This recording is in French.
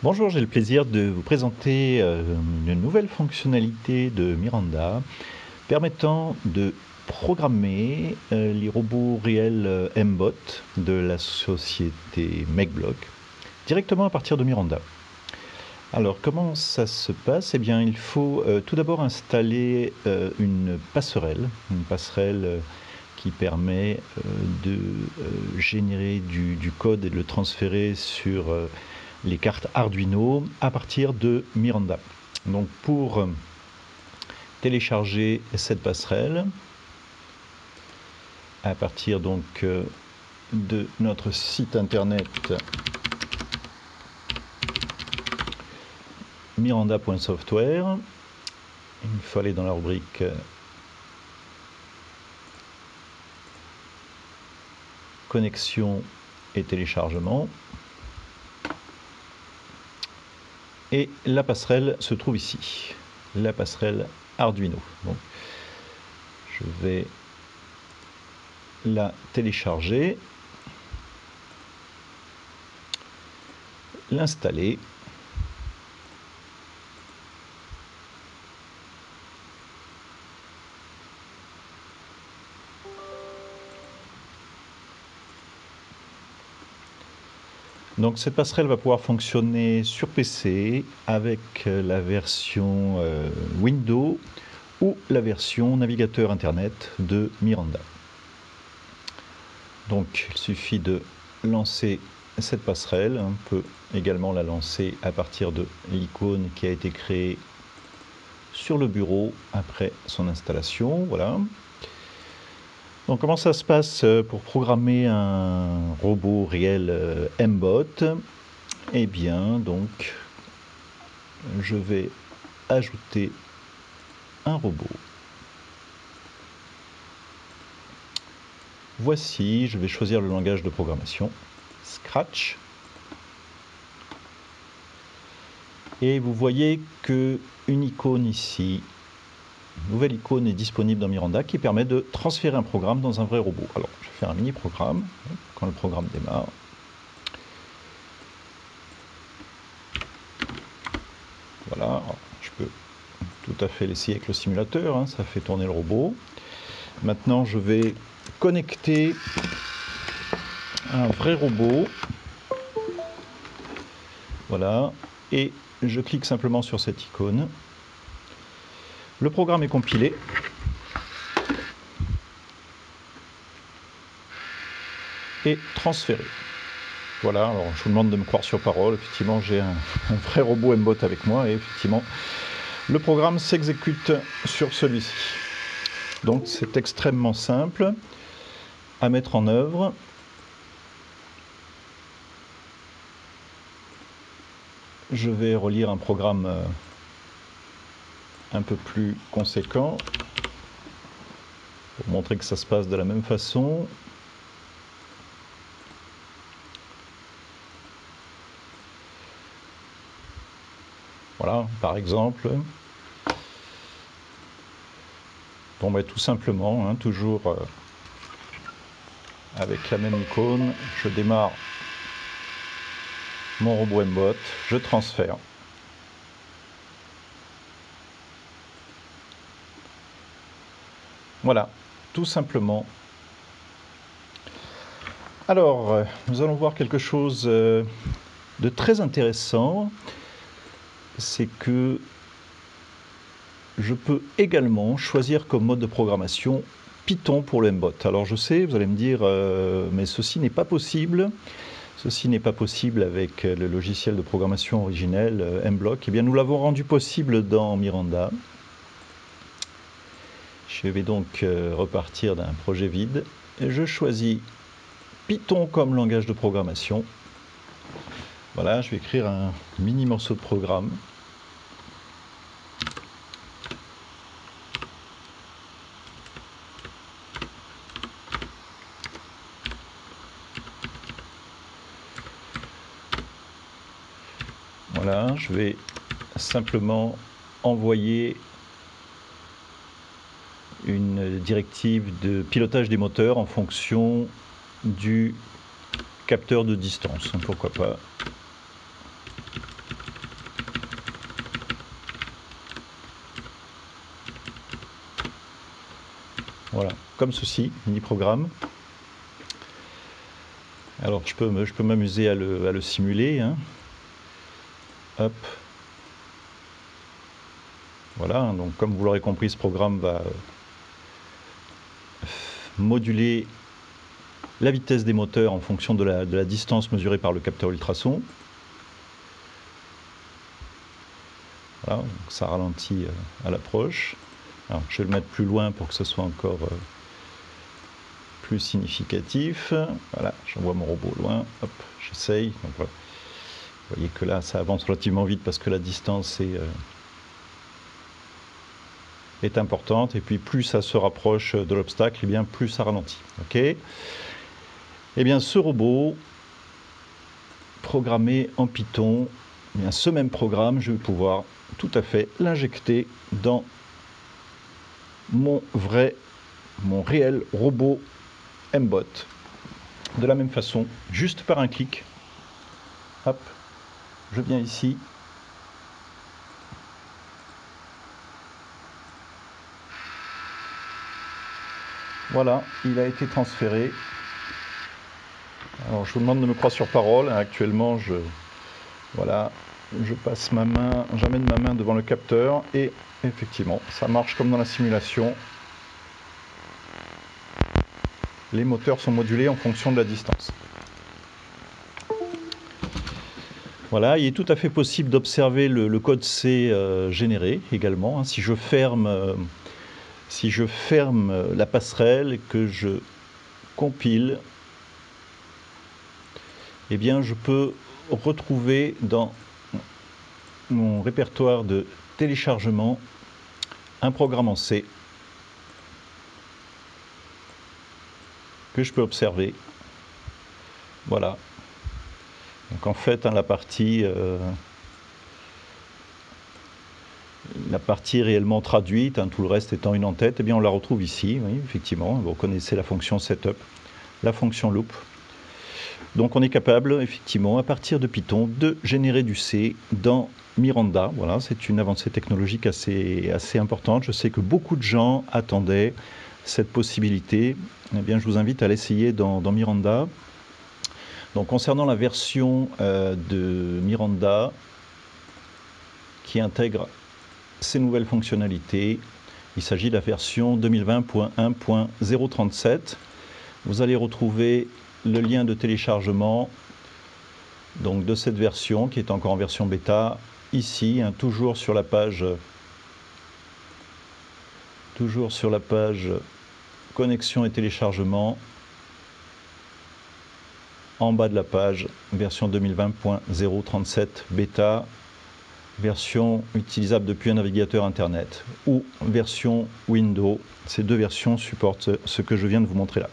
Bonjour, j'ai le plaisir de vous présenter une nouvelle fonctionnalité de Miranda permettant de programmer les robots réels MBot de la société MakeBlock directement à partir de Miranda. Alors comment ça se passe? Eh bien il faut tout d'abord installer une passerelle qui permet de générer du code et de le transférer sur les cartes Arduino à partir de Miranda. Donc pour télécharger cette passerelle à partir donc de notre site internet miranda.software, il faut aller dans la rubrique connexion et téléchargement. Et la passerelle se trouve ici, la passerelle Arduino. Donc, je vais la télécharger, l'installer. Donc cette passerelle va pouvoir fonctionner sur PC avec la version Windows ou la version navigateur internet de Miranda. Donc il suffit de lancer cette passerelle. On peut également la lancer à partir de l'icône qui a été créée sur le bureau après son installation. Voilà. Donc comment ça se passe pour programmer un robot réel MBot? Eh bien donc je vais ajouter un robot. Voici, je vais choisir le langage de programmation Scratch. Et vous voyez que une icône ici, une nouvelle icône est disponible dans Miranda qui permet de transférer un programme dans un vrai robot. Alors, je vais faire un mini-programme quand le programme démarre. Voilà, alors, je peux tout à fait l'essayer avec le simulateur, hein, ça fait tourner le robot. Maintenant, je vais connecter un vrai robot. Voilà, et je clique simplement sur cette icône. Le programme est compilé. Et transféré. Voilà, alors je vous demande de me croire sur parole. Effectivement, j'ai un vrai robot MBot avec moi et effectivement, le programme s'exécute sur celui-ci. Donc c'est extrêmement simple à mettre en œuvre. Je vais relire un programme un peu plus conséquent pour montrer que ça se passe de la même façon. Voilà, par exemple. Bon, ben, tout simplement, hein, toujours avec la même icône, je démarre mon robot MBot, je transfère. Voilà, tout simplement. Alors, nous allons voir quelque chose de très intéressant. C'est que je peux également choisir comme mode de programmation Python pour le MBot. Alors je sais, vous allez me dire, mais ceci n'est pas possible. Ceci n'est pas possible avec le logiciel de programmation originel MBlock. Eh bien, nous l'avons rendu possible dans Miranda. Je vais donc repartir d'un projet vide. Je choisis Python comme langage de programmation. Voilà, je vais écrire un mini morceau de programme. Voilà, je vais simplement envoyer une directive de pilotage des moteurs en fonction du capteur de distance, pourquoi pas. Voilà, comme ceci, mini-programme. Alors je peux m'amuser à le simuler, hein. Hop. Voilà, donc comme vous l'aurez compris, ce programme va moduler la vitesse des moteurs en fonction de la distance mesurée par le capteur ultrason. Voilà, donc ça ralentit à l'approche. Alors je vais le mettre plus loin pour que ce soit encore plus significatif. Voilà, j'envoie mon robot loin. Hop, j'essaye. Donc voilà. Vous voyez que là, ça avance relativement vite parce que la distance est importante. Et puis plus ça se rapproche de l'obstacle, et bien plus ça ralentit. Ok. Et bien ce robot programmé en Python, eh bien, ce même programme, je vais pouvoir tout à fait l'injecter dans mon réel robot MBot. De la même façon, juste par un clic. Hop, je viens ici. Voilà, il a été transféré. Alors je vous demande de me croire sur parole. Actuellement, voilà, je passe ma main, j'amène ma main devant le capteur et effectivement, ça marche comme dans la simulation. Les moteurs sont modulés en fonction de la distance. Voilà, il est tout à fait possible d'observer le code C généré également. Hein. Si je ferme la passerelle et que je compile, eh bien je peux retrouver dans mon répertoire de téléchargement un programme en C que je peux observer. Voilà. Donc en fait, hein, la partie réellement traduite, hein, tout le reste étant une en-tête, eh bien on la retrouve ici, oui, effectivement. Vous reconnaissez la fonction setup, la fonction loop. Donc on est capable, effectivement, à partir de Python, de générer du C dans Miranda. Voilà, c'est une avancée technologique assez importante. Je sais que beaucoup de gens attendaient cette possibilité. Eh bien, je vous invite à l'essayer dans Miranda. Donc concernant la version de Miranda qui intègre ces nouvelles fonctionnalités, il s'agit de la version 2020.1.037. Vous allez retrouver le lien de téléchargement donc de cette version qui est encore en version bêta ici, hein, toujours sur la page connexion et téléchargement. En bas de la page, version 2020.037 bêta, version utilisable depuis un navigateur internet ou version Windows. Ces deux versions supportent ce que je viens de vous montrer là.